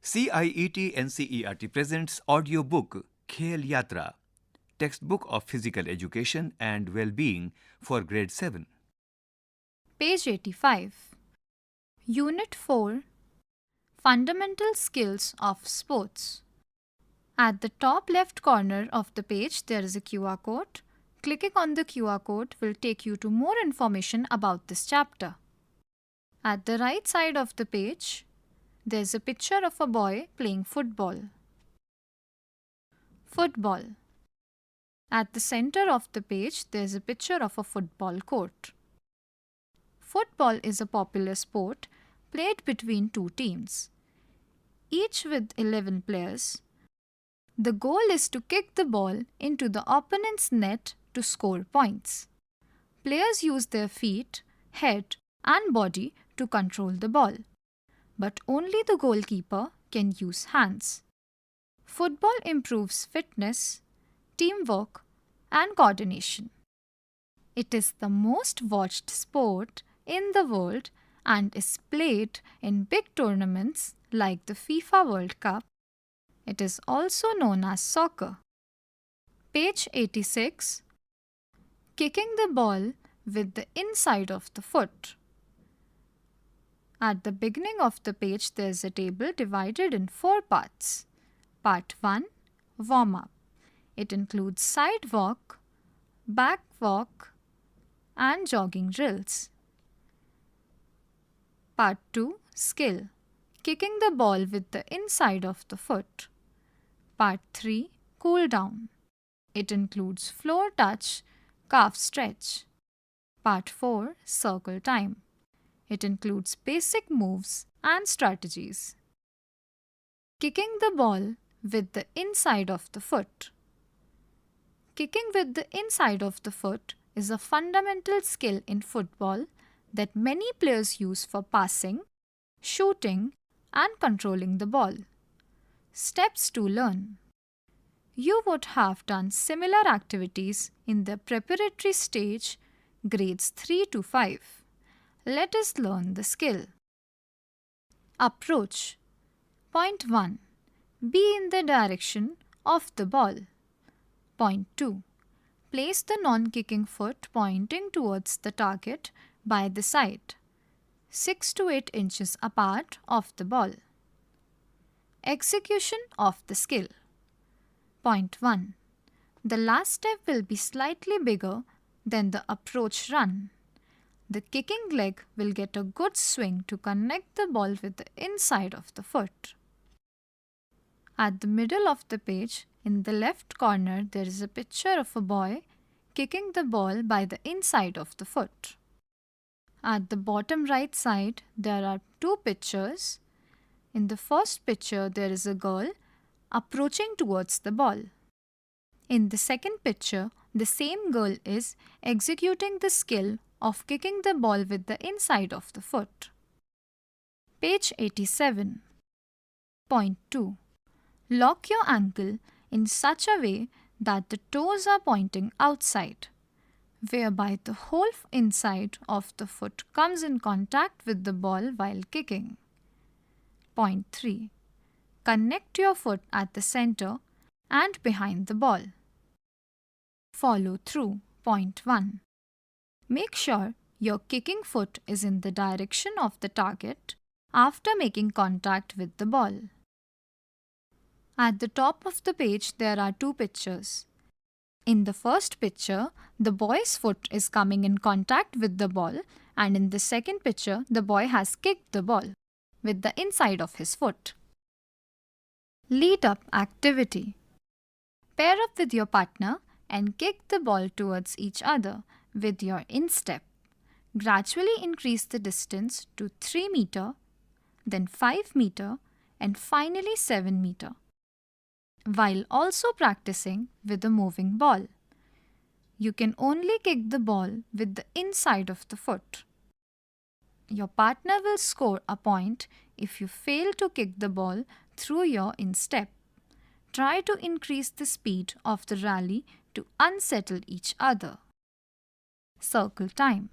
CIET NCERT presents audiobook Khel Yatra, textbook of physical education and well-being for grade 7. Page 85. Unit 4. Fundamental Skills of Sports. At the top left corner of the page there is a QR code. Clicking on the QR code will take you to more information about this chapter. At the right side of the page, there is a picture of a boy playing football. Football. At the center of the page, there is a picture of a football court. Football is a popular sport played between two teams, each with 11 players. The goal is to kick the ball into the opponent's net to score points. Players use their feet, head, and body to control the ball, but only the goalkeeper can use hands. Football improves fitness, teamwork, and coordination. It is the most watched sport in the world and is played in big tournaments like the FIFA World Cup. It is also known as soccer. Page 86. Kicking the ball with the inside of the foot. At the beginning of the page, there is a table divided in 4 parts. Part 1. Warm-up. It includes side walk, back walk, and jogging drills. Part 2. Skill. Kicking the ball with the inside of the foot. Part 3. Cool down. It includes floor touch, calf stretch. Part 4. Circle time. It includes basic moves and strategies. Kicking the ball with the inside of the foot. Kicking with the inside of the foot is a fundamental skill in football that many players use for passing, shooting, and controlling the ball. Steps to learn. You would have done similar activities in the preparatory stage, grades 3 to 5. Let us learn the skill. Approach. Point 1. Be in the direction of the ball. Point 2. Place the non-kicking foot pointing towards the target by the side, 6 to 8 inches apart of the ball. Execution of the skill. Point 1. The last step will be slightly bigger than the approach run. The kicking leg will get a good swing to connect the ball with the inside of the foot. At the middle of the page, in the left corner, there is a picture of a boy kicking the ball by the inside of the foot. At the bottom right side, there are 2 pictures. In the first picture, there is a girl approaching towards the ball. In the second picture, the same girl is executing the skill of kicking the ball with the inside of the foot. Page 87. Point 2. Lock your ankle in such a way that the toes are pointing outside, whereby the whole inside of the foot comes in contact with the ball while kicking. Point 3. Connect your foot at the center and behind the ball. Follow through. Point 1. Make sure your kicking foot is in the direction of the target after making contact with the ball. At the top of the page, there are 2 pictures. In the first picture, the boy's foot is coming in contact with the ball, and in the second picture, the boy has kicked the ball with the inside of his foot. Lead up activity. Pair up with your partner and kick the ball towards each other with your instep. Gradually increase the distance to 3 meter, then 5 meter, and finally 7 meter, while also practicing with a moving ball. You can only kick the ball with the inside of the foot. Your partner will score a point if you fail to kick the ball through your instep. Try to increase the speed of the rally to unsettle each other. Circle time.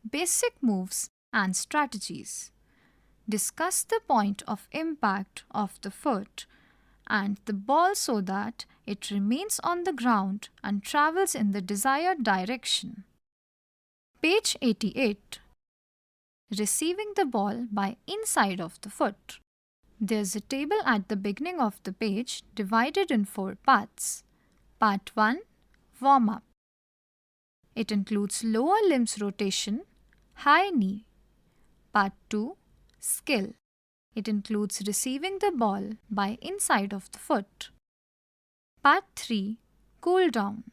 Basic moves and strategies. Discuss the point of impact of the foot and the ball so that it remains on the ground and travels in the desired direction. Page 88. Receiving the ball by inside of the foot. There's a table at the beginning of the page divided in 4 parts. Part 1. Warm-up. It includes lower limbs rotation, high knee. Part 2. Skill. It includes receiving the ball by inside of the foot. Part 3. Cool down.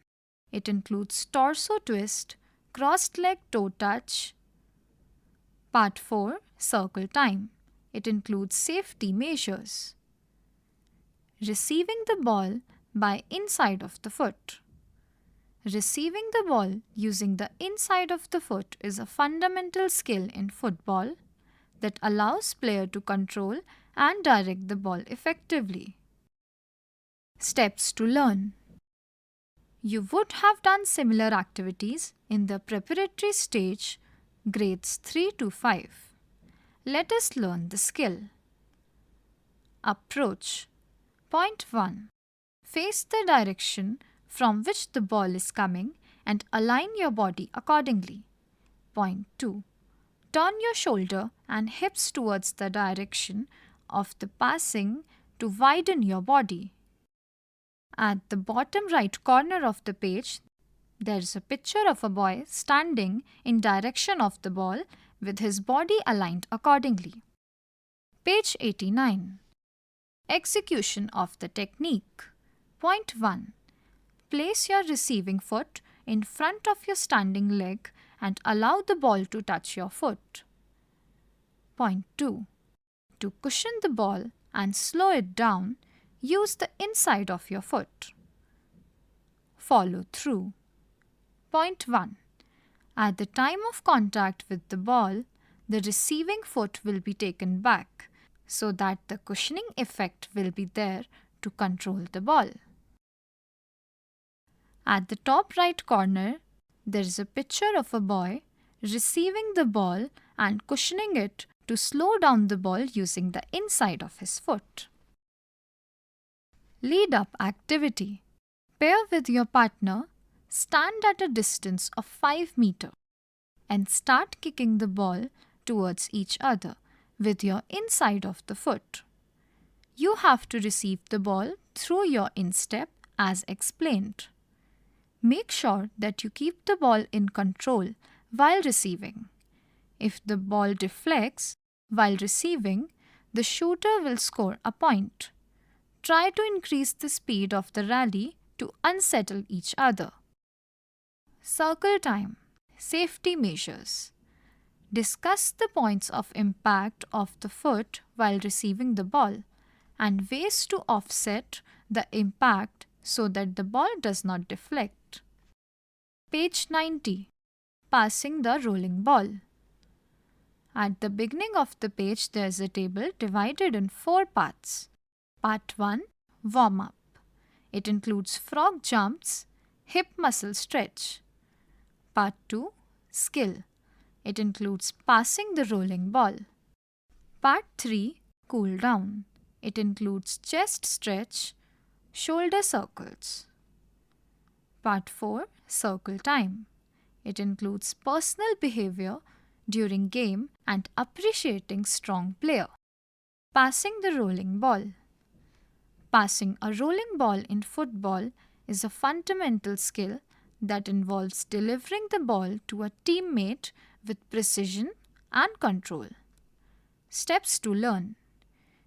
It includes torso twist, crossed leg toe touch. Part 4. Circle time. It includes safety measures. Receiving the ball by inside of the foot. Receiving the ball using the inside of the foot is a fundamental skill in football that allows player to control and direct the ball effectively. Steps to learn. You would have done similar activities in the preparatory stage, grades 3 to 5. Let us learn the skill. Approach. Point 1. Face the direction from which the ball is coming and align your body accordingly. Point 2. Turn your shoulder and hips towards the direction of the passing to widen your body. At the bottom right corner of the page, there is a picture of a boy standing in direction of the ball with his body aligned accordingly. Page 89. Execution of the technique. Point 1. Place your receiving foot in front of your standing leg and allow the ball to touch your foot. Point 2. To cushion the ball and slow it down, use the inside of your foot. Follow through. Point 1. At the time of contact with the ball, the receiving foot will be taken back so that the cushioning effect will be there to control the ball. At the top right corner, there is a picture of a boy receiving the ball and cushioning it to slow down the ball using the inside of his foot. Lead up activity. Pair with your partner, stand at a distance of 5 meters and start kicking the ball towards each other with your inside of the foot. You have to receive the ball through your instep as explained. Make sure that you keep the ball in control while receiving. If the ball deflects while receiving, the shooter will score a point. Try to increase the speed of the rally to unsettle each other. Circle time. Safety measures. Discuss the points of impact of the foot while receiving the ball and ways to offset the impact so that the ball does not deflect. Page 90. Passing the rolling ball. At the beginning of the page, there is a table divided in 4 parts. Part 1. Warm-up. It includes frog jumps, hip muscle stretch. Part 2. Skill. It includes passing the rolling ball. Part 3. Cool down. It includes chest stretch, shoulder circles. Part 4. Circle time. It includes personal behavior during game and appreciating strong player. Passing the rolling ball. Passing a rolling ball in football is a fundamental skill that involves delivering the ball to a teammate with precision and control. Steps to learn.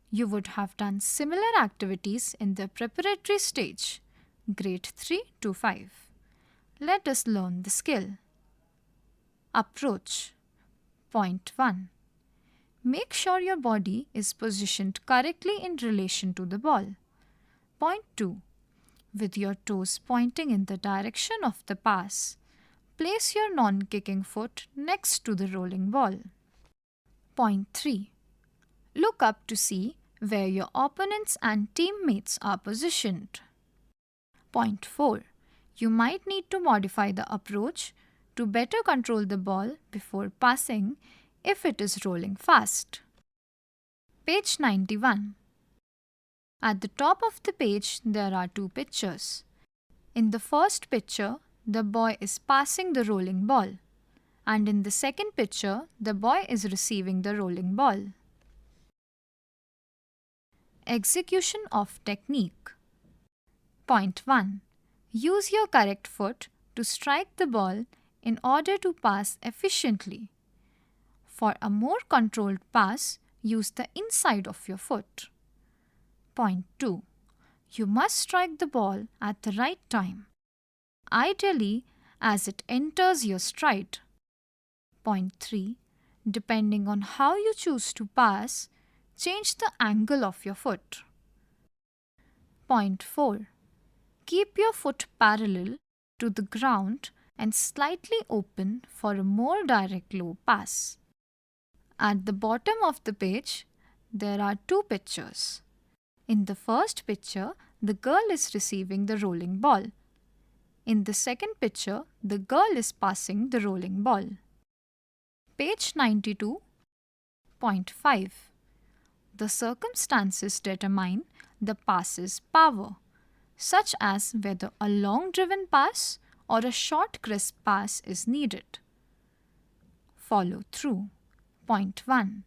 You would have done similar activities in the preparatory stage, grade 3 to 5. Let us learn the skill. Approach. Point 1. Make sure your body is positioned correctly in relation to the ball. Point 2. With your toes pointing in the direction of the pass, place your non-kicking foot next to the rolling ball. Point 3. Look up to see where your opponents and teammates are positioned. Point 4. You might need to modify the approach to better control the ball before passing if it is rolling fast. Page 91. At the top of the page, there are two pictures. In the first picture, the boy is passing the rolling ball, and in the second picture, the boy is receiving the rolling ball. Execution of technique. Point 1. Use your correct foot to strike the ball in order to pass efficiently. For a more controlled pass, use the inside of your foot. Point 2. You must strike the ball at the right time, ideally as it enters your stride. Point 3. Depending on how you choose to pass, change the angle of your foot. Point 4. Keep your foot parallel to the ground and slightly open for a more direct low pass. At the bottom of the page, there are two pictures. In the first picture, the girl is receiving the rolling ball. In the second picture, the girl is passing the rolling ball. Page 92.5. The circumstances determine the pass's power, such as whether a long-driven pass or a short crisp pass is needed. Follow through. Point 1.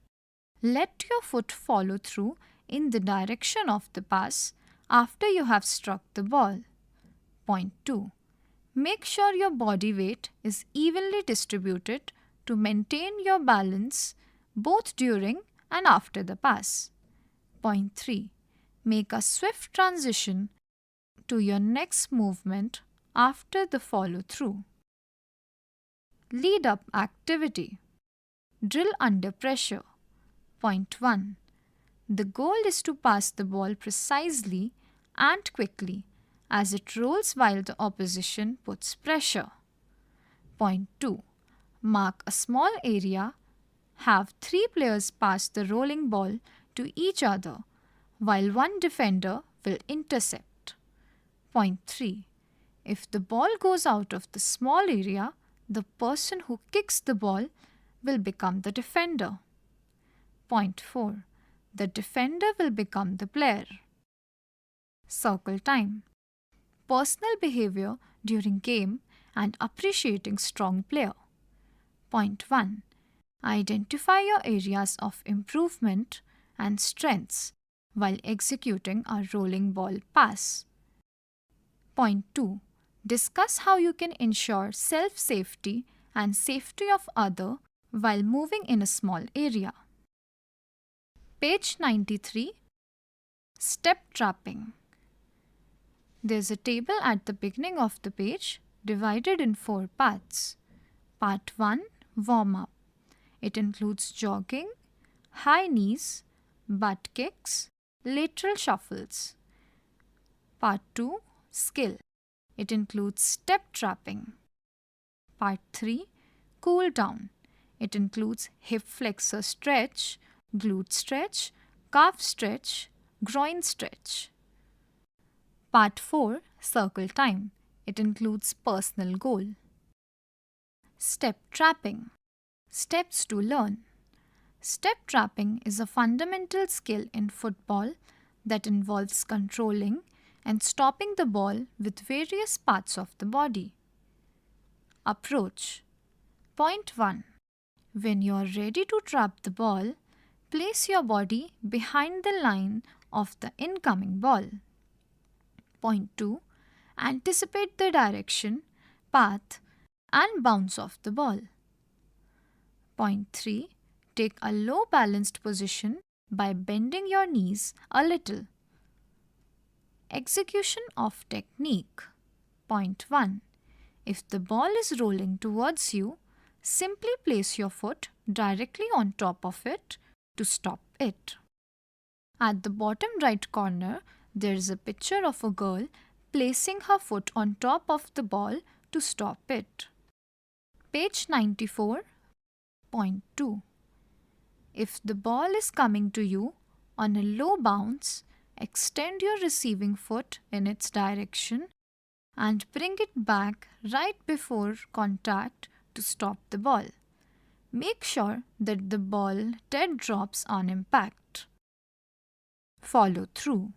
Let your foot follow through in the direction of the pass after you have struck the ball. Point 2. Make sure your body weight is evenly distributed to maintain your balance both during and after the pass. Point 3. Make a swift transition to your next movement after the follow-through. Lead-up activity. Drill under pressure. Point 1. The goal is to pass the ball precisely and quickly as it rolls while the opposition puts pressure. Point 2. Mark a small area. Have 3 players pass the rolling ball to each other while one defender will intercept. Point 3. If the ball goes out of the small area, the person who kicks the ball will become the defender. Point 4. The defender will become the player. Circle time. Personal behavior during game and appreciating strong player. Point 1. Identify your areas of improvement and strengths while executing a rolling ball pass. Point 2. Discuss how you can ensure self-safety and safety of other while moving in a small area. Page 93. Step trapping. There's a table at the beginning of the page divided in 4 parts. Part 1. Warm-up. It includes jogging, high knees, butt kicks, lateral shuffles. Part 2. Skill. It includes step trapping. Part 3. Cool down. It includes hip flexor stretch, glute stretch, calf stretch, groin stretch. Part 4. Circle time. It includes personal goal. Step trapping. Steps to learn. Step trapping is a fundamental skill in football that involves controlling and stopping the ball with various parts of the body. Approach. Point 1. When you are ready to trap the ball, place your body behind the line of the incoming ball. Point 2. Anticipate the direction, path, and bounce of the ball. Point 3. Take a low balanced position by bending your knees a little. Execution of technique. Point 1. If the ball is rolling towards you, simply place your foot directly on top of it to stop it. At the bottom right corner, there is a picture of a girl placing her foot on top of the ball to stop it. Page 94.2. If the ball is coming to you on a low bounce, extend your receiving foot in its direction and bring it back right before contact to stop the ball. Make sure that the ball dead drops on impact. Follow through.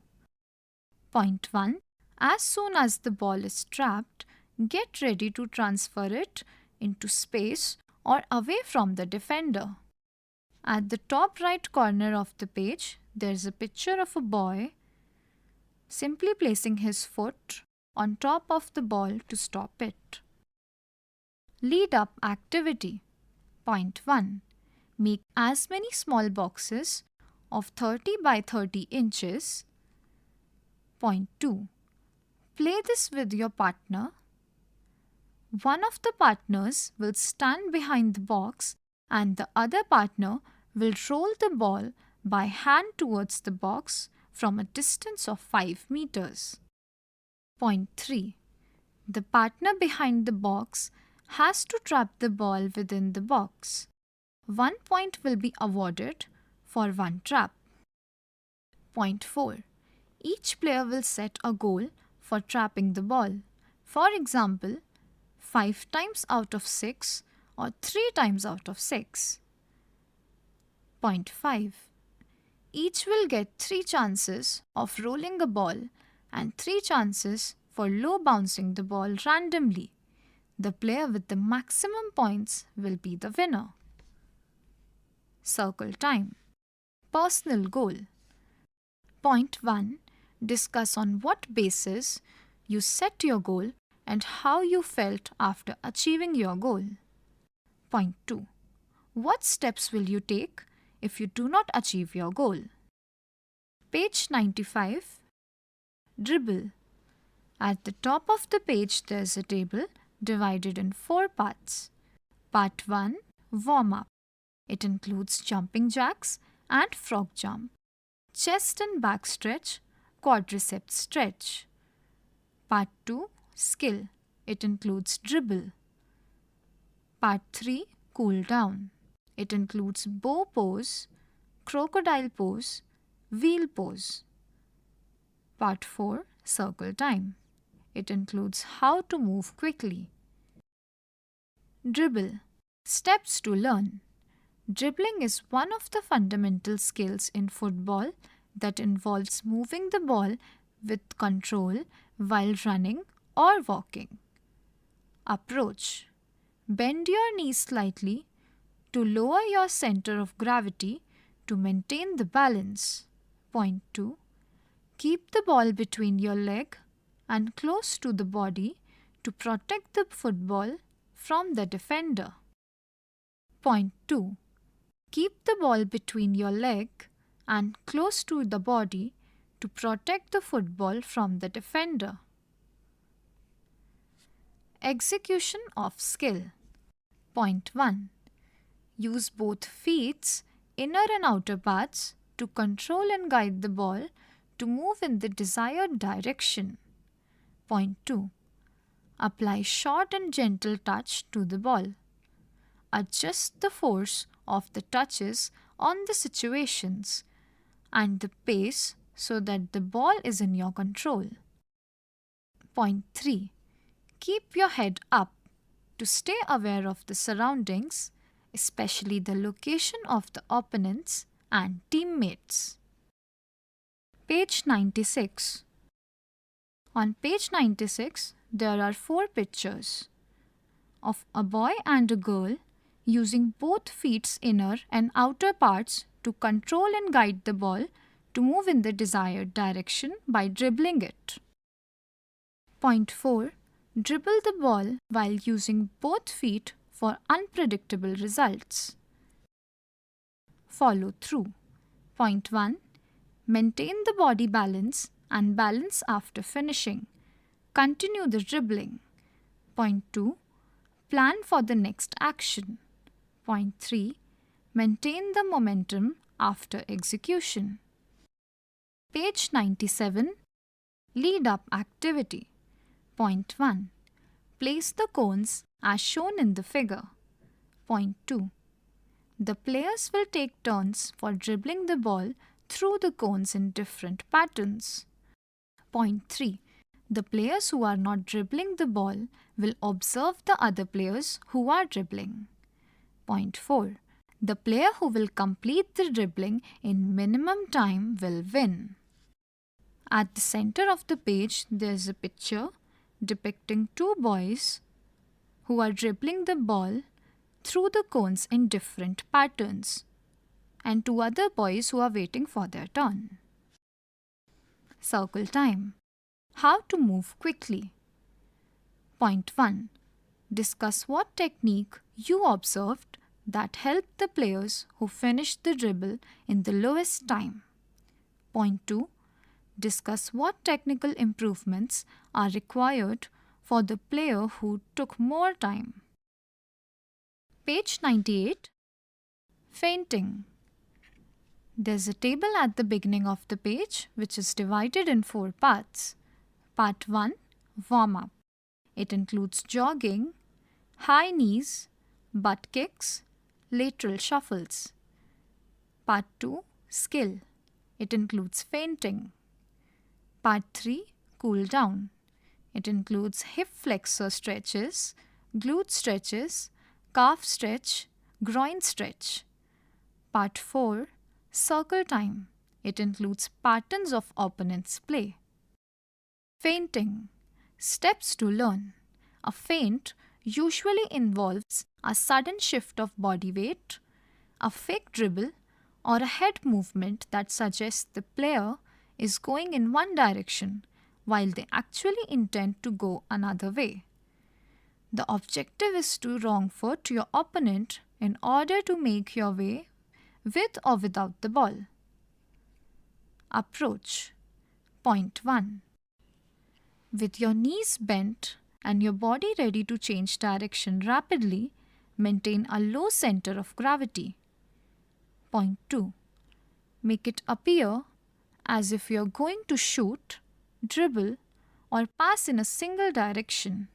Point 1. As soon as the ball is trapped, get ready to transfer it into space or away from the defender. At the top right corner of the page, there is a picture of a boy simply placing his foot on top of the ball to stop it. Lead up activity. Point 1. Make as many small boxes of 30 by 30 inches. Point 2. Play this with your partner. One of the partners will stand behind the box and the other partner will roll the ball by hand towards the box from a distance of 5 meters. Point 3. The partner behind the box has to trap the ball within the box. 1 point will be awarded for one trap. Point 4. Each player will set a goal for trapping the ball. For example, 5 times out of 6 or 3 times out of 6. Point 5. Each will get 3 chances of rolling a ball and 3 chances for low bouncing the ball randomly. The player with the maximum points will be the winner. Circle time. Personal goal. Point 1. Discuss on what basis you set your goal and how you felt after achieving your goal. Point 2. What steps will you take if you do not achieve your goal? Page 95. Dribble. At the top of the page there is a table divided in 4 parts. Part 1. Warm-up. It includes jumping jacks and frog jump, chest and back stretch, quadriceps stretch. Part 2. Skill. It includes dribble. Part 3. Cool down. It includes bow pose, crocodile pose, wheel pose. Part 4. Circle time. It includes how to move quickly. Dribble. Steps to learn. Dribbling is one of the fundamental skills in football that involves moving the ball with control while running or walking. Approach. Bend your knees slightly to lower your center of gravity to maintain the balance. Point 2. Keep the ball between your leg and close to the body to protect the football from the defender. Point 2. Keep the ball between your leg and close to the body to protect the football from the defender. Execution of skill. Point 1. Use both feet's inner and outer parts to control and guide the ball to move in the desired direction. Point 2. Apply short and gentle touch to the ball. Adjust the force of the touches on the situations and the pace so that the ball is in your control. Point 3. Keep your head up to stay aware of the surroundings, especially the location of the opponents and teammates. Page 96. On page 96, there are 4 pictures of a boy and a girl using both feet's inner and outer parts to control and guide the ball to move in the desired direction by dribbling it. Point 4. Dribble the ball while using both feet for unpredictable results. Follow through. Point 1. Maintain the body balance and balance after finishing. Continue the dribbling. Point 2. Plan for the next action. Point 3. Maintain the momentum after execution. Page 97. Lead up activity. Point 1. Place the cones as shown in the figure. Point 2. The players will take turns for dribbling the ball through the cones in different patterns. Point 3. The players who are not dribbling the ball will observe the other players who are dribbling. Point 4. The player who will complete the dribbling in minimum time will win. At the center of the page, there's a picture depicting two boys who are dribbling the ball through the cones in different patterns, and two other boys who are waiting for their turn. Circle time. How to move quickly. Point 1. Discuss what technique you observed that helped the players who finished the dribble in the lowest time. Point 2. Discuss what technical improvements are required for the player who took more time. Page 98. Fainting. There's a table at the beginning of the page which is divided in 4 parts. Part 1. Warm-up. It includes jogging, high knees, butt kicks, lateral shuffles. Part 2. Skill. It includes fainting. Part 3. Cool down. It includes hip flexor stretches, glute stretches, calf stretch, groin stretch. Part 4. Circle time. It includes patterns of opponent's play. Fainting. Steps to learn. A feint usually involves a sudden shift of body weight, a fake dribble, or a head movement that suggests the player is going in one direction while they actually intend to go another way. The objective is to wrong foot your opponent in order to make your way with or without the ball. Approach. Point 1. With your knees bent and your body ready to change direction rapidly, maintain a low center of gravity. Point 2. Make it appear as if you're going to shoot, dribble, or pass in a single direction.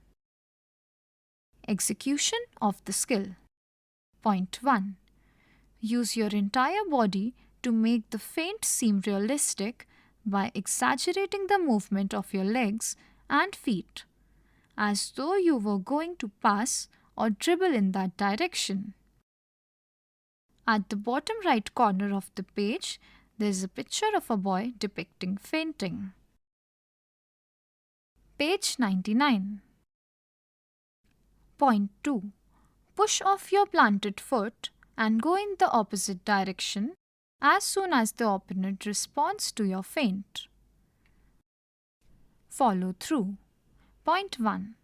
Execution of the skill. Point 1. Use your entire body to make the feint seem realistic by exaggerating the movement of your legs and feet, as though you were going to pass or dribble in that direction. At the bottom right corner of the page, there is a picture of a boy depicting fainting. Page 99. Point 2. Push off your planted foot and go in the opposite direction as soon as the opponent responds to your feint. Follow through. Point 1.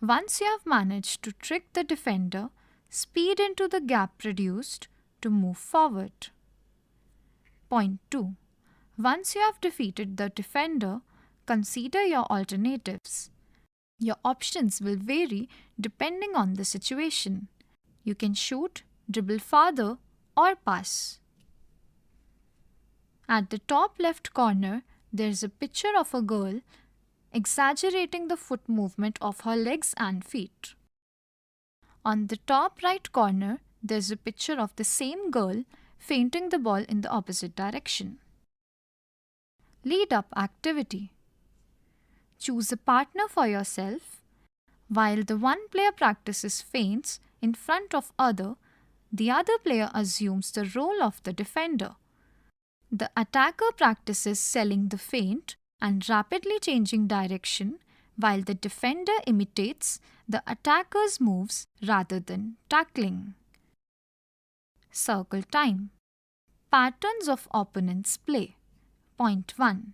Once you have managed to trick the defender, speed into the gap produced to move forward. Point 2. Once you have defeated the defender, consider your alternatives. Your options will vary depending on the situation. You can shoot, dribble farther, or pass. At the top left corner, there is a picture of a girl exaggerating the foot movement of her legs and feet. On the top right corner, there is a picture of the same girl feinting the ball in the opposite direction. Lead-up activity. Choose a partner for yourself. While the one player practices feints in front of the other player assumes the role of the defender. The attacker practices selling the feint and rapidly changing direction, while the defender imitates the attacker's moves rather than tackling. Circle time. Patterns of opponent's play. Point 1.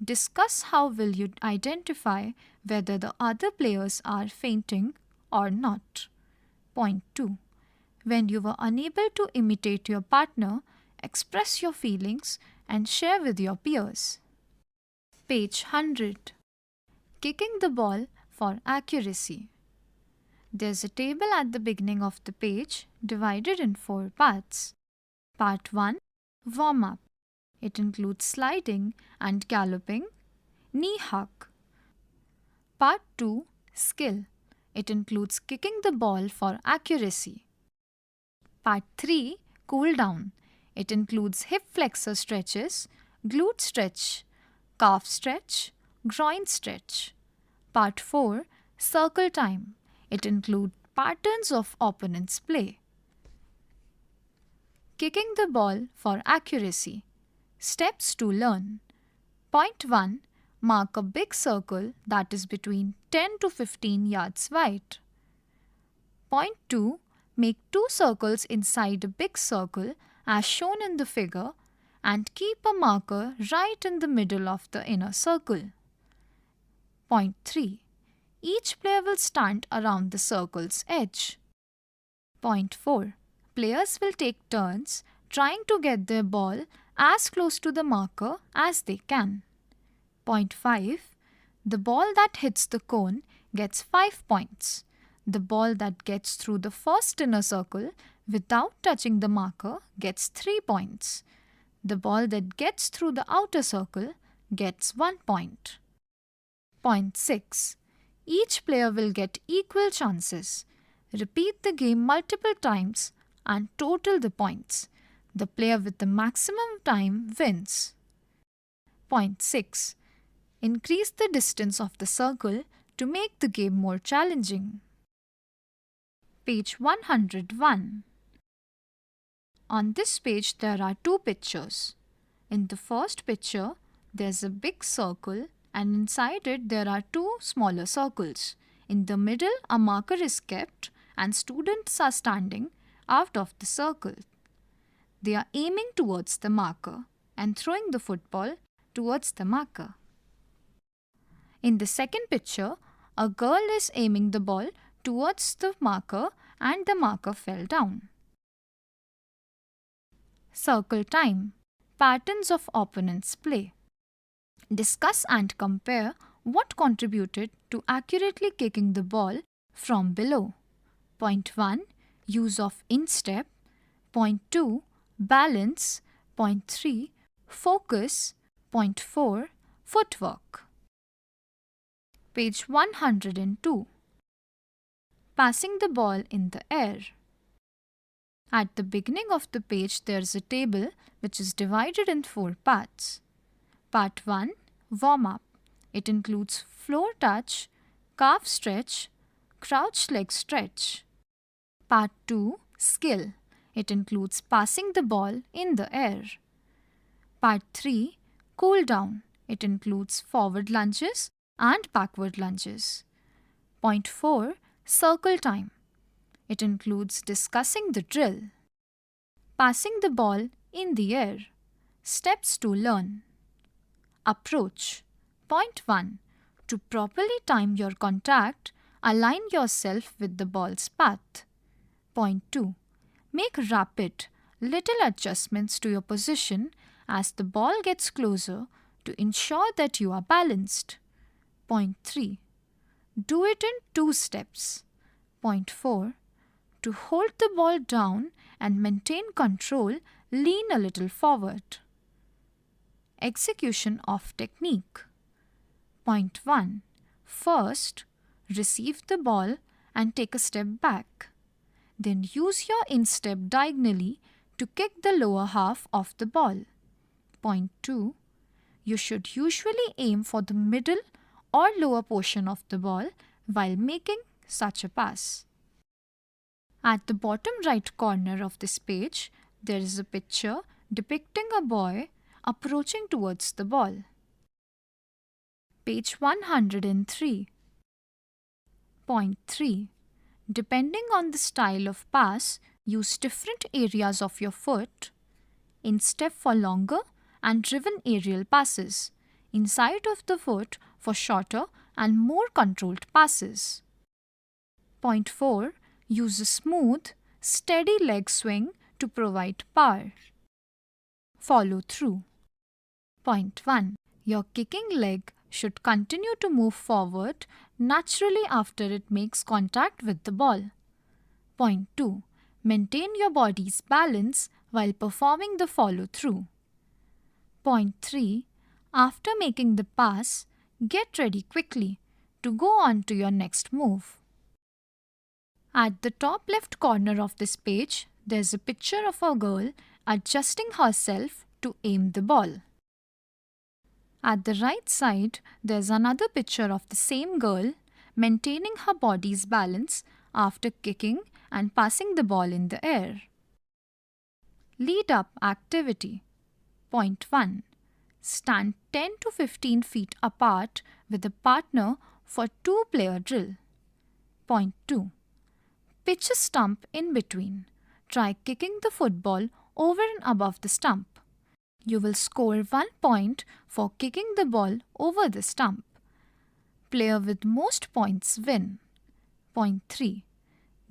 Discuss how will you identify whether the other players are feinting or not. Point 2. When you were unable to imitate your partner, express your feelings and share with your peers. Page 100. Kicking the ball for accuracy. There's a table at the beginning of the page divided in 4 parts. Part 1. Warm-up. It includes sliding and galloping, knee hug. Part 2. Skill. It includes kicking the ball for accuracy. Part 3. Cool down. It includes hip flexor stretches, glute stretch, calf stretch, groin stretch. Part 4. Circle time. It includes patterns of opponent's play. Kicking the ball for accuracy. Steps to learn. Point 1. Mark a big circle that is between 10 to 15 yards wide. Point 2. Make 2 circles inside a big circle as shown in the figure and keep a marker right in the middle of the inner circle. Point 3. Each player will stand around the circle's edge. Point 4. Players will take turns trying to get their ball as close to the marker as they can. Point 5. The ball that hits the cone gets 5 points. The ball that gets through the first inner circle without touching the marker gets 3 points. The ball that gets through the outer circle gets 1 point. Point 6. Each player will get equal chances. Repeat the game multiple times and total the points. The player with the maximum time wins. Point 6. Increase the distance of the circle to make the game more challenging. Page 101. On this page there are 2 pictures. In the first picture, there's a big circle and inside it there are 2 smaller circles. In the middle, a marker is kept and students are standing out of the circle. They are aiming towards the marker and throwing the football towards the marker. In the second picture, a girl is aiming the ball towards the marker and the marker fell down. Circle time. Patterns of opponents' play. Discuss and compare what contributed to accurately kicking the ball from below. Point 1. Use of instep. Point 2. Balance. Point 3. Focus. Point 4. Footwork. Page 102. Passing the ball in the air. At the beginning of the page there is a table which is divided in 4 parts. Part 1. Warm-up. It includes floor touch, calf stretch, crouch leg stretch. Part 2. Skill. It includes passing the ball in the air. Part 3. Cool down. It includes forward lunges and backward lunges. Point 4. Circle time. It includes discussing the drill. Passing the ball in the air. Steps to learn. Approach. Point 1. To properly time your contact, align yourself with the ball's path. Point 2. Make rapid, little adjustments to your position as the ball gets closer to ensure that you are balanced. Point 3. Do it in 2 steps. Point 4. To hold the ball down and maintain control, lean a little forward. Execution of technique. Point 1. First, receive the ball and take a step back. Then use your instep diagonally to kick the lower half of the ball. Point 2. You should usually aim for the middle or lower portion of the ball while making such a pass. At the bottom right corner of this page, there is a picture depicting a boy approaching towards the ball. Page 103. Point 3. Depending on the style of pass, use different areas of your foot. Instep for longer and driven aerial passes. Inside of the foot for shorter and more controlled passes. Point 4. Use a smooth, steady leg swing to provide power. Follow through. Point 1. Your kicking leg should continue to move forward naturally after it makes contact with the ball. Point 2. Maintain your body's balance while performing the follow-through. Point 3. After making the pass, get ready quickly to go on to your next move. At the top left corner of this page, there's a picture of a girl adjusting herself to aim the ball. At the right side, there's another picture of the same girl maintaining her body's balance after kicking and passing the ball in the air. Lead up activity. Point 1. Stand 10 to 15 feet apart with a partner for 2-player drill. Point 2. Pitch a stump in between. Try kicking the football over and above the stump. You will score 1 point for kicking the ball over the stump. Player with most points win. Point 3.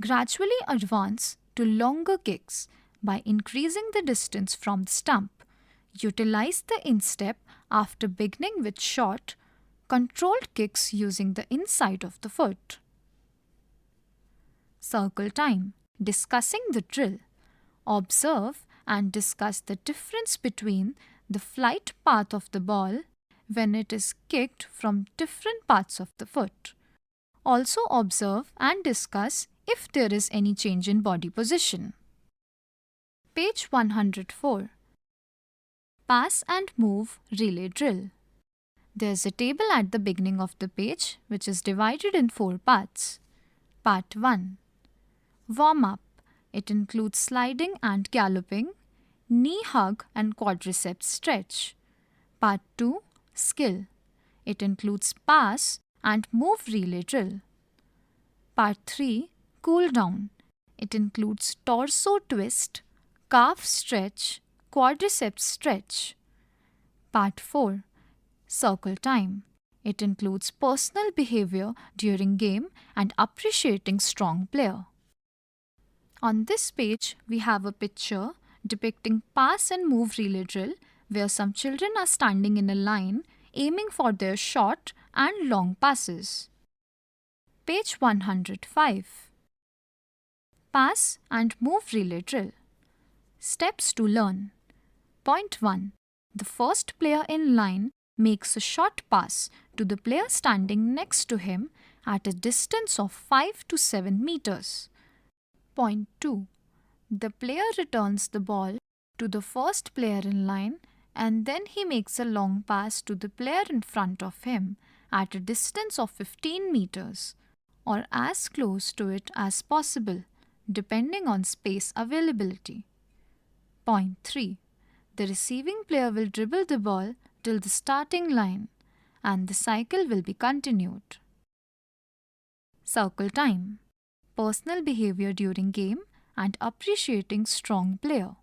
Gradually advance to longer kicks by increasing the distance from the stump. Utilize the instep after beginning with short, controlled kicks using the inside of the foot. Circle time. Discussing the drill. Observe and discuss the difference between the flight path of the ball when it is kicked from different parts of the foot. Also observe and discuss if there is any change in body position. Page 104. Pass and move relay drill. There is a table at the beginning of the page which is divided in 4 parts. Part 1. Warm up. It includes sliding and galloping, knee hug and quadriceps stretch. Part 2. Skill. It includes pass and move relay drill. Part 3. Cool down. It includes torso twist, calf stretch, quadriceps stretch. Part 4. Circle time. It includes personal behavior during game and appreciating strong player. On this page, we have a picture depicting pass and move relay drill where some children are standing in a line aiming for their short and long passes. Page 105. Pass and move relay drill. Steps to learn. Point 1. The first player in line makes a short pass to the player standing next to him at a distance of 5 to 7 meters. Point 2. The player returns the ball to the first player in line and then he makes a long pass to the player in front of him at a distance of 15 meters or as close to it as possible depending on space availability. Point 3. The receiving player will dribble the ball till the starting line and the cycle will be continued. Circle time. Personal behavior during game and appreciating strong player.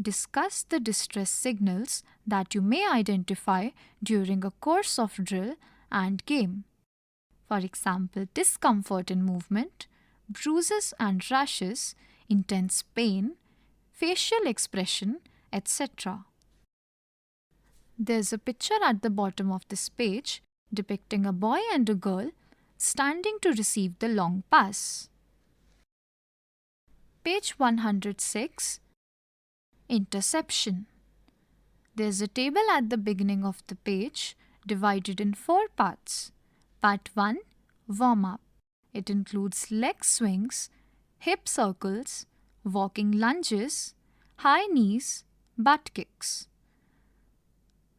Discuss the distress signals that you may identify during a course of drill and game. For example, discomfort in movement, bruises and rashes, intense pain, facial expression, etc. There's a picture at the bottom of this page depicting a boy and a girl standing to receive the long pass. Page 106. Interception. There's a table at the beginning of the page divided in 4 parts. Part 1. Warm up. It includes leg swings, hip circles, walking lunges, high knees, butt kicks.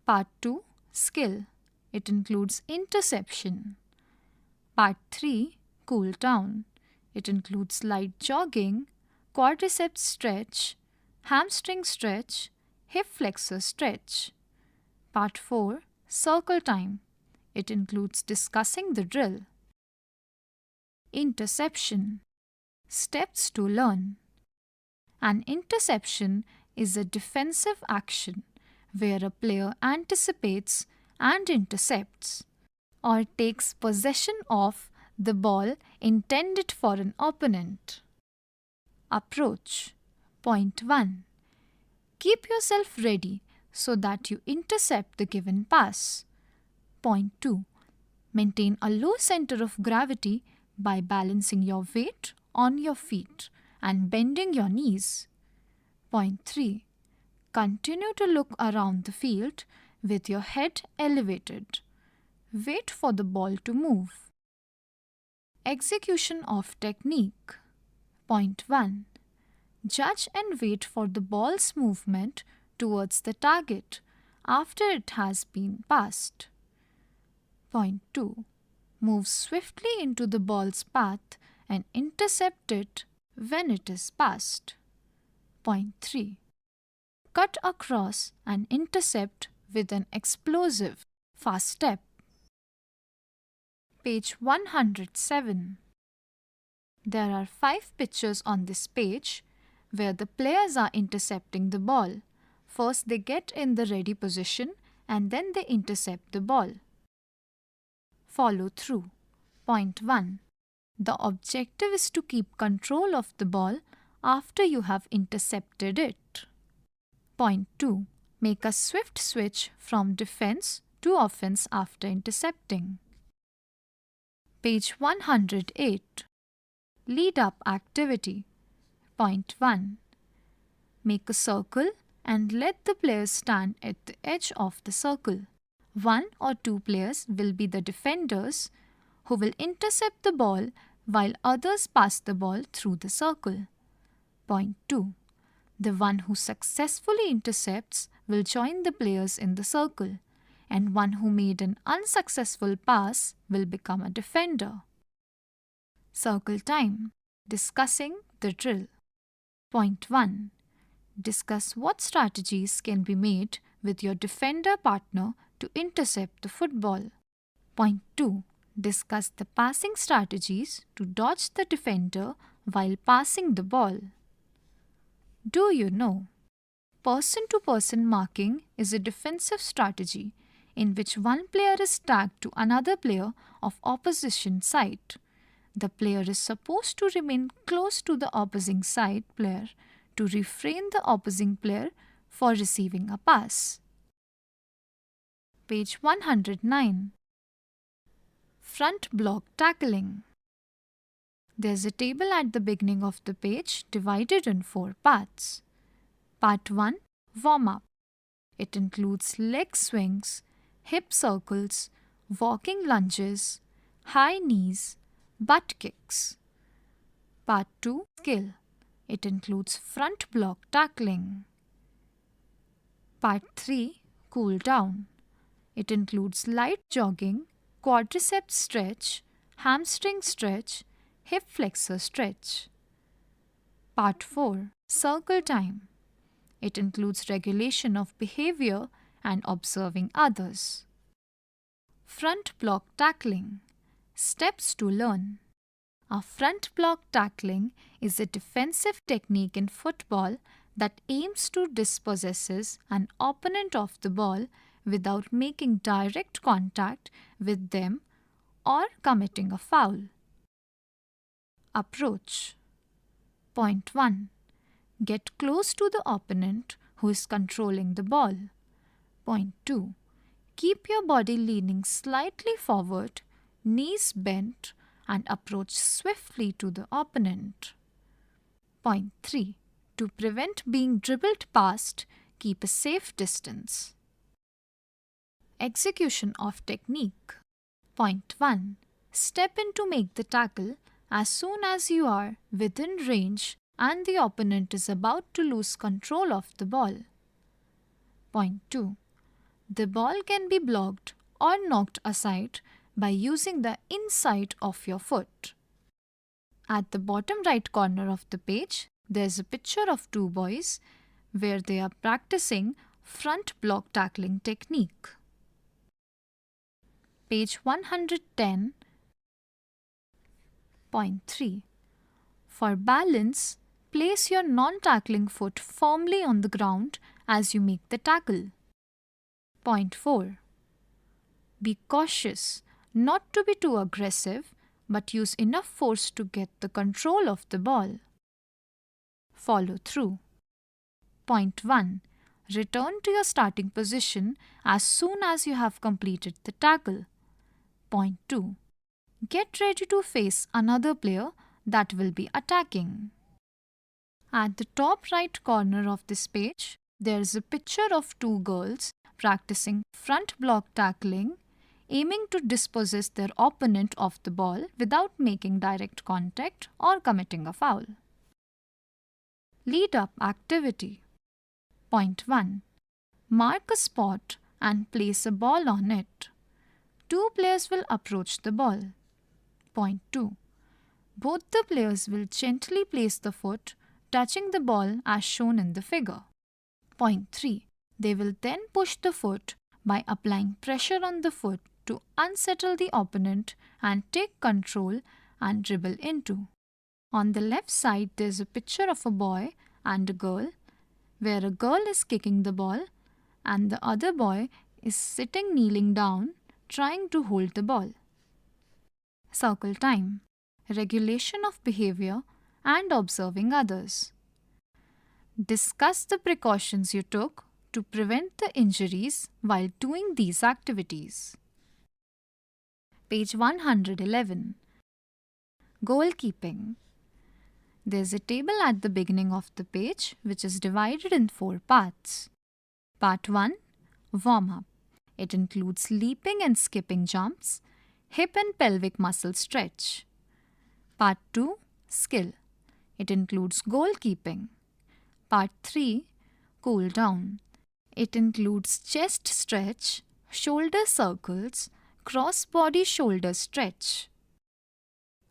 Part 2. Skill. It includes interception. Part 3. Cool down. It includes light jogging, quadriceps stretch, hamstring stretch, hip flexor stretch. Part 4. Circle time. It includes discussing the drill. Interception. Steps to learn. An interception is a defensive action where a player anticipates and intercepts or takes possession of the ball intended for an opponent. Approach. Point 1. Keep yourself ready so that you intercept the given pass. Point 2. Maintain a low center of gravity by balancing your weight on your feet and bending your knees. Point 3. Continue to look around the field with your head elevated. Wait for the ball to move. Execution of technique. Point 1. Judge and wait for the ball's movement towards the target after it has been passed. Point 2. Move swiftly into the ball's path and intercept it when it is passed. Point 3. Cut across and intercept with an explosive, fast step. Page 107. There are 5 pictures on this page where the players are intercepting the ball. First they get in the ready position and then they intercept the ball. Follow through. Point 1. The objective is to keep control of the ball after you have intercepted it. Point 2. Make a swift switch from defense to offense after intercepting. Page 108. Lead up activity. Point 1. Make a circle and let the players stand at the edge of the circle. 1 or 2 players will be the defenders who will intercept the ball while others pass the ball through the circle. Point 2. The one who successfully intercepts will join the players in the circle, and one who made an unsuccessful pass will become a defender. Circle time. Discussing the drill. Point 1. Discuss what strategies can be made with your defender partner to intercept the football. Point 2. Discuss the passing strategies to dodge the defender while passing the ball. Do you know? Person-to-person marking is a defensive strategy in which one player is tagged to another player of opposition side. The player is supposed to remain close to the opposing side player to refrain the opposing player for receiving a pass. Page 109. Front block tackling. There's a table at the beginning of the page divided in 4 parts. Part 1. Warm-up. It includes leg swings, hip circles, walking lunges, high knees, butt kicks. Part 2. Skill. It includes front block tackling. Part 3. Cool down. It includes light jogging, quadriceps stretch, hamstring stretch, hip flexor stretch. Part 4. Circle time. It includes regulation of behavior and observing others. Front block tackling. Steps to learn. A front block tackling is a defensive technique in football that aims to dispossess an opponent of the ball without making direct contact with them or committing a foul. Approach. Point 1. Get close to the opponent who is controlling the ball. Point 2. Keep your body leaning slightly forward, knees bent, and approach swiftly to the opponent. Point 3. To prevent being dribbled past, keep a safe distance. Execution of technique. Point 1. Step in to make the tackle as soon as you are within range and the opponent is about to lose control of the ball. Point 2. The ball can be blocked or knocked aside by using the inside of your foot. At the bottom right corner of the page, there's a picture of 2 boys where they are practicing front block tackling technique. Page 110.3. For balance, place your non-tackling foot firmly on the ground as you make the tackle. Point 4. Be cautious not to be too aggressive, but use enough force to get the control of the ball. Follow through. Point 1. Return to your starting position as soon as you have completed the tackle. Point 2. Get ready to face another player that will be attacking. At the top right corner of this page, there is a picture of 2 girls practicing front block tackling, aiming to dispossess their opponent of the ball without making direct contact or committing a foul. Lead up activity. Point 1. Mark a spot and place a ball on it. 2 players will approach the ball. Point 2. Both the players will gently place the foot, touching the ball as shown in the figure. Point 3. They will then push the foot by applying pressure on the foot to unsettle the opponent and take control and dribble into. On the left side, there's a picture of a boy and a girl, where a girl is kicking the ball and the other boy is sitting kneeling down trying to hold the ball. Circle time, regulation of behavior and observing others. Discuss the precautions you took to prevent the injuries while doing these activities. Page 111. Goalkeeping. There's a table at the beginning of the page which is divided in 4 parts. Part 1. Warm-up. It includes leaping and skipping jumps, hip and pelvic muscle stretch. Part 2. Skill. It includes goalkeeping. Part 3. Cool down. It includes chest stretch, shoulder circles, cross-body shoulder stretch.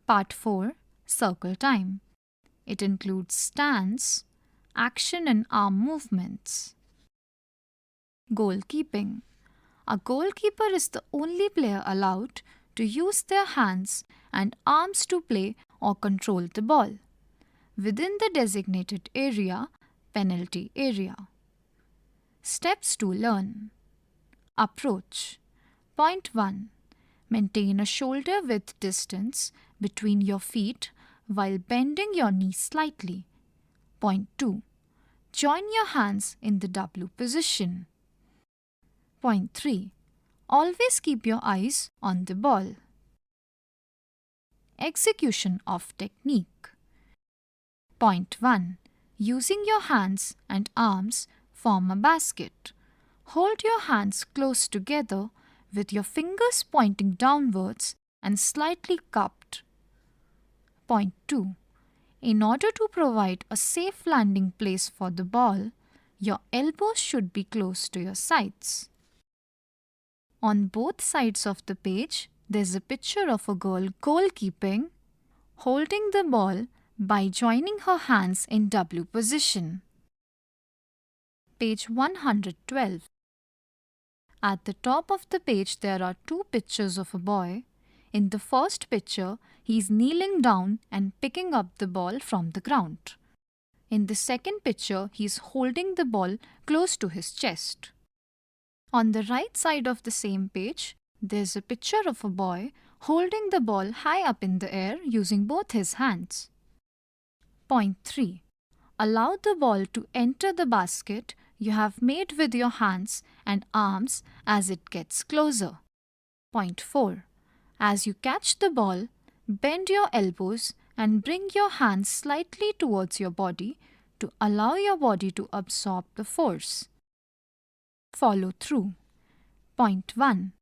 Part 4. Circle time. It includes stance, action and arm movements. Goalkeeping. A goalkeeper is the only player allowed to use their hands and arms to play or control the ball within the designated area, penalty area. Steps to learn. Approach. Point 1. Maintain a shoulder width distance between your feet while bending your knees slightly. Point 2. Join your hands in the W position. Point 3. Always keep your eyes on the ball. Execution of technique. Point 1. Using your hands and arms, form a basket. Hold your hands close together with your fingers pointing downwards and slightly cupped. Point 2. In order to provide a safe landing place for the ball, your elbows should be close to your sides. On both sides of the page, there's a picture of a girl goalkeeping, holding the ball by joining her hands in W position. Page 112. At the top of the page, there are 2 pictures of a boy. In the first picture, he is kneeling down and picking up the ball from the ground. In the second picture, he is holding the ball close to his chest. On the right side of the same page, there's a picture of a boy holding the ball high up in the air using both his hands. Point 3. Allow the ball to enter the basket you have made with your hands and arms as it gets closer. Point 4. As you catch the ball, bend your elbows and bring your hands slightly towards your body to allow your body to absorb the force. Follow through. Point 1.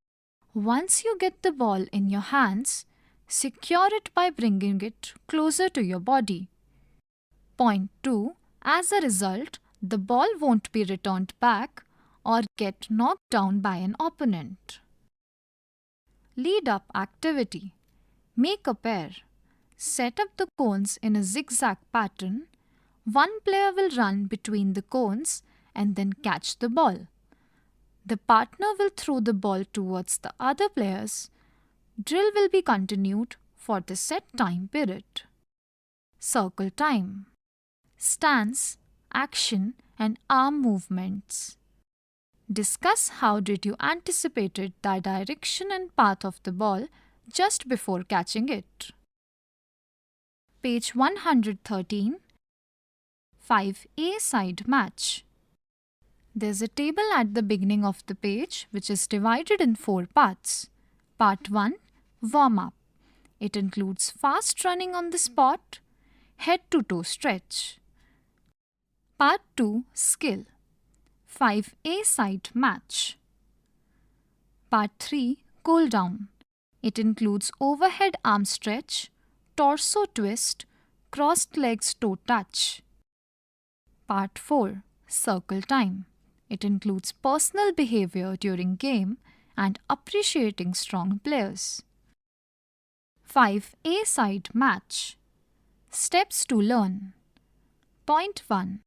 Once you get the ball in your hands, secure it by bringing it closer to your body. Point 2. As a result, the ball won't be returned back or get knocked down by an opponent. Lead up activity. Make a pair. Set up the cones in a zigzag pattern. One player will run between the cones and then catch the ball. The partner will throw the ball towards the other players. Drill will be continued for the set time period. Circle time. Stance, action and arm movements. Discuss how did you anticipated the direction and path of the ball just before catching it. Page 113. 5A side match. There's a table at the beginning of the page which is divided in 4 parts. Part 1. Warm-up. It includes fast running on the spot, head-to-toe stretch. Part 2. Skill. 5A side match. Part 3. Cool down. It includes overhead arm stretch, torso twist, crossed legs toe touch. Part 4. Circle time. It includes personal behavior during game and appreciating strong players. 5A side match. Steps to learn. Point 1.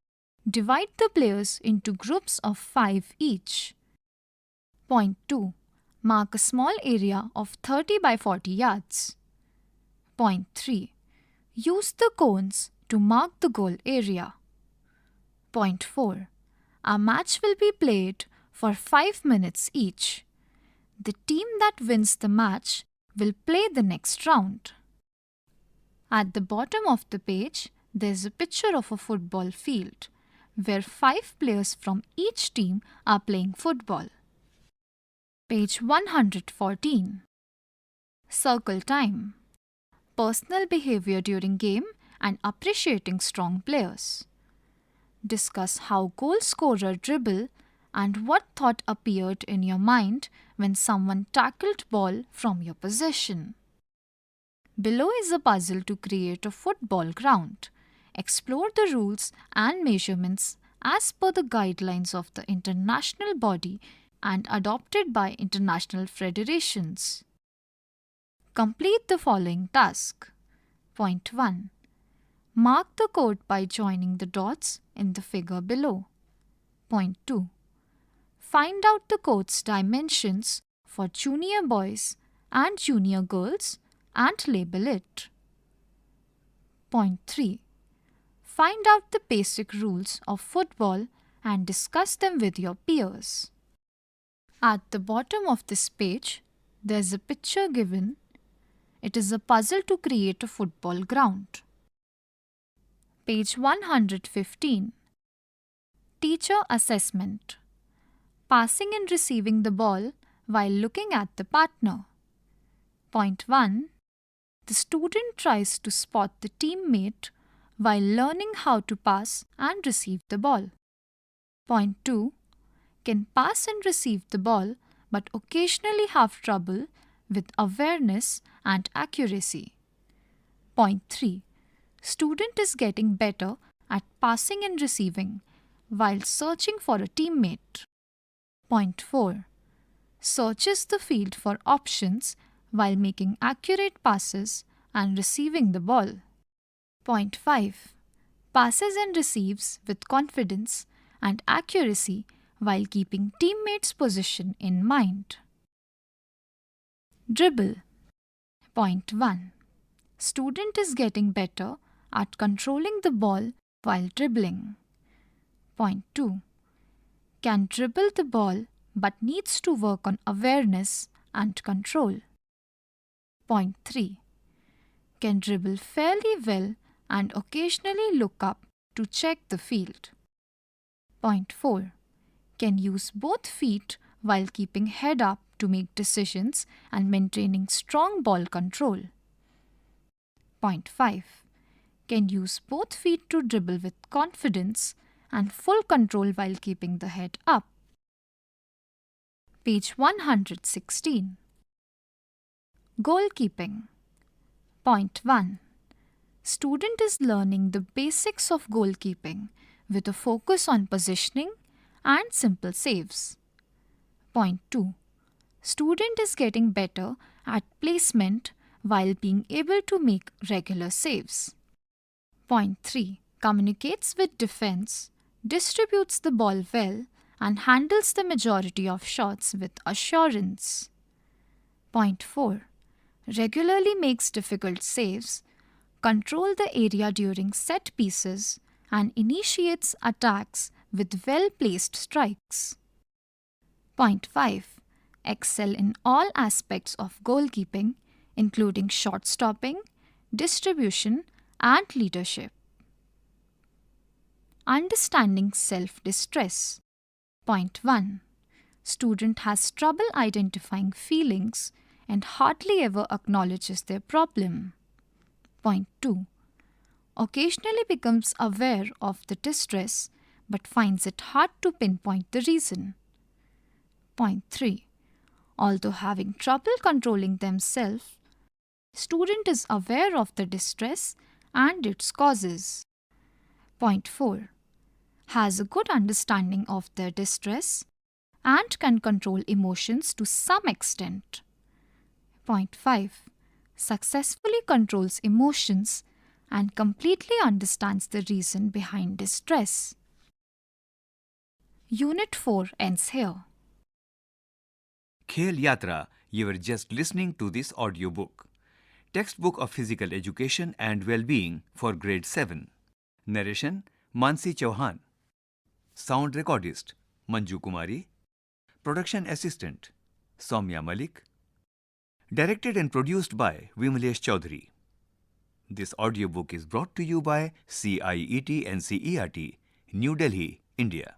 Divide the players into groups of 5 each. Point 2. Mark a small area of 30 by 40 yards. Point 3. Use the cones to mark the goal area. Point 4. A match will be played for 5 minutes each. The team that wins the match will play the next round. At the bottom of the page, there is a picture of a football field where 5 players from each team are playing football. Page 114. Circle time. Personal behavior during game and appreciating strong players. Discuss how goal scorer dribble and what thought appeared in your mind when someone tackled ball from your possession. Below is a puzzle to create a football ground. Explore the rules and measurements as per the guidelines of the international body and adopted by international federations. Complete the following task. Point 1. Mark the court by joining the dots in the figure below. Point 2. Find out the court's dimensions for junior boys and junior girls and label it. Point 3. Find out the basic rules of football and discuss them with your peers. At the bottom of this page, there is a picture given. It is a puzzle to create a football ground. Page 115. Teacher assessment. Passing and receiving the ball while looking at the partner. Point 1. The student tries to spot the teammate while learning how to pass and receive the ball. Point 2. Can pass and receive the ball but occasionally have trouble with awareness and accuracy. Point 3. Student is getting better at passing and receiving while searching for a teammate. Point 4. Searches the field for options while making accurate passes and receiving the ball. Point 5. Passes and receives with confidence and accuracy while keeping teammates' position in mind. Dribble. Point 1. Student is getting better at controlling the ball while dribbling. Point 2. Can dribble the ball but needs to work on awareness and control. Point 3. Can dribble fairly well and occasionally look up to check the field. Point 4. Can use both feet while keeping head up to make decisions and maintaining strong ball control. Point 5. Can use both feet to dribble with confidence and full control while keeping the head up. Page 116. Goalkeeping. Point 1. Student is learning the basics of goalkeeping with a focus on positioning and simple saves. Point 2. Student is getting better at placement while being able to make regular saves. Point 3. Communicates with defense, distributes the ball well, and handles the majority of shots with assurance. Point 4. Regularly makes difficult saves, control the area during set pieces, and initiates attacks with well-placed strikes. Point 5. Excel in all aspects of goalkeeping, including shot stopping, distribution, and leadership. Understanding self-distress. Point 1. Student has trouble identifying feelings and hardly ever acknowledges their problem. Point 2. Occasionally becomes aware of the distress but finds it hard to pinpoint the reason. Point 3. Although having trouble controlling themselves, student is aware of the distress and its causes. Point 4. Has a good understanding of their distress and can control emotions to some extent. Point 5. Successfully controls emotions and completely understands the reason behind distress. Unit 4 ends here. Khel Yatra, you were just listening to this audiobook. Textbook of Physical Education and Well-being for Grade 7. Narration Mansi Chauhan. Sound recordist Manju Kumari. Production assistant Soumya Malik. Directed and produced by Vimalesh Chaudhary. This audiobook is brought to you by CIET NCERT, New Delhi, India.